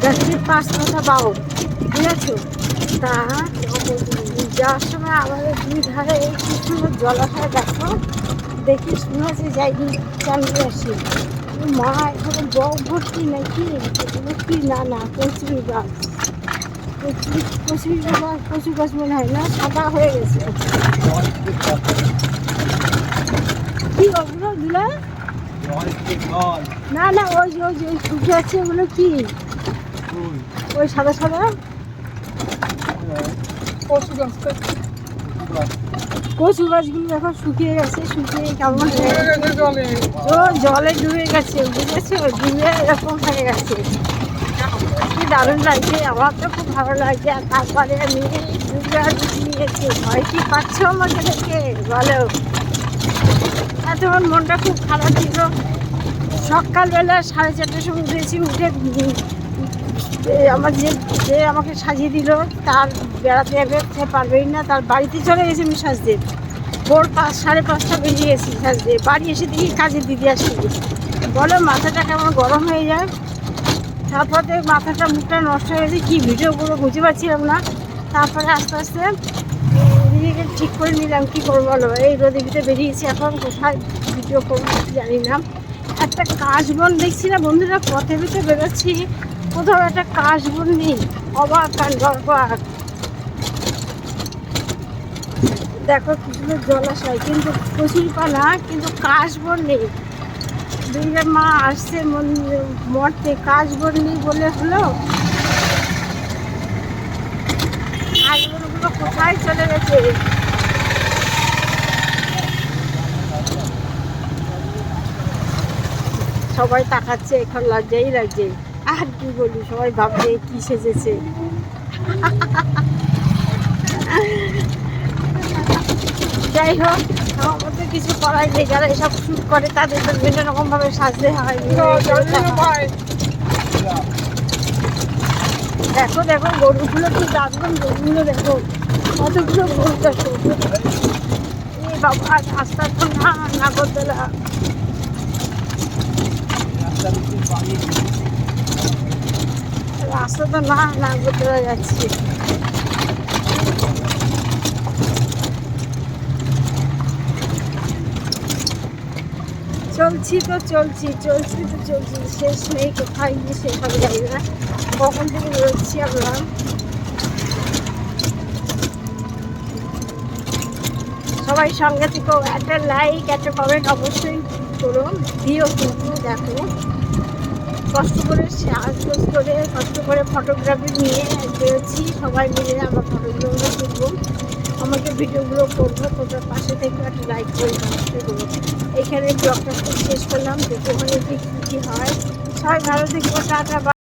গাছের পাঁচ মাথা বাউ, ঠিক আছে? তা যাওয়ার সময় আমাদের দুই ধারে এই কি সুন্দর জলাশয় দেখো, দেখি শুনেছি যাইনি চালিয়ে আসি। মা এখানে বউ ভর্তি নাকি, কি না না কচুরি গাছ, কচুরি গাছ, কচু গাছ মনে হয় না, সাদা হয়ে গেছে। কি ওগুলো দিলা? না না ওই যে ওই শুকিয়ে আছে ওগুলো কি, ওই সাদা সাদা কচু গাছগুলো এখন শুকিয়ে গেছে, শুকিয়ে কেমন জলে ডুবে গেছে, বুঝেছো? ডুবে এরকম হয়ে গেছে। কি দারুণ লাগছে, আমার তো খুব ভালো লাগছে। আর তারপরে আমি নিয়েছি, ভয় কি পাচ্ছ আমাকে দেখে বলো? আর তোমার মনটা খুব খারাপ ছিল। সকালবেলা 4:30টার সময় উঠেছি, উঠে আমার যে আমাকে সাজিয়ে দিল তার বেড়াতে যাবে, সে পারবেই না, তার বাড়িতে চলে গেছে আমি সাজতে। ভোর 5-5:30 বেরিয়ে গেছি সাজতে, বাড়ি এসে দেখি কাজে দিদি আসি। বলো মাথাটা কেমন গরম হয়ে যায়। তারপরে মাথাটা মুখটা নষ্ট হয়ে গেছে, কী ভিডিওগুলো বুঝতে পারছিলাম না। তারপরে আস্তে আস্তে নিজেকে ঠিক করে নিলাম, কী করবো বলো। এই রোদে ভিতরে বেরিয়েছি, এখন কোথায় ভিডিও করবো জানি না। একটা কাশবন দেখছি না বন্ধুরা, পথের ভিতরে বেরোচ্ছি, কোথাও একটা কাশবন নেই। অবাক কাণ্ড, অবাক। দেখো কিছু জলাশয়, কিন্তু কচুরি পানা, কিন্তু কাশবন নেই। দুর্গা মা আসছে মরতে, কাশবন নেই বলে হলো। কাশবনগুলো কোথায় চলে গেছে? সবাই তাকাচ্ছে, এখন লজ্জাই লাগছে। আর কি বলি, সবাই ভাবছে কি সেজেছে। যাই হোক, আমার তো কিছু করাই নেই, যারা এসব শুট করে তাদের তো বিভিন্ন রকম ভাবে সাজতে হয়। দেখো দেখো গরুগুলো কি দারুণ, গরুগুলো দেখো, কতগুলো গরু দেখো। এই বাবা, রাস্তা তো না নাগরদোলা, রাস্তা তো না নাগরদোলা যাচ্ছে। চলছি তো চলছি, শেষ নেই, কোথায় গিয়ে শেষ হবে যাই না। কখন থেকে বেরোচ্ছি আমরা। সবাই সঙ্গে থেকে একটা লাইক, একটা কমেন্ট অবশ্যই করো, দিও কিন্তু। দেখো কষ্ট করে সাজগোজ করে, কষ্ট করে ফটোগ্রাফি নিয়ে বেরোচ্ছি, সবাই মিলে আমরা ফটোগুলো তুলবো, আমাকে ভিডিওগুলো করবো। তোমরা পাশে থেকে একটা লাইক করে অবশ্যই করবো। এখানে ব্লগটা শেষ করলাম, দেখো ওখানে কী হয়। সবাই ভালো থেকো, টাটা।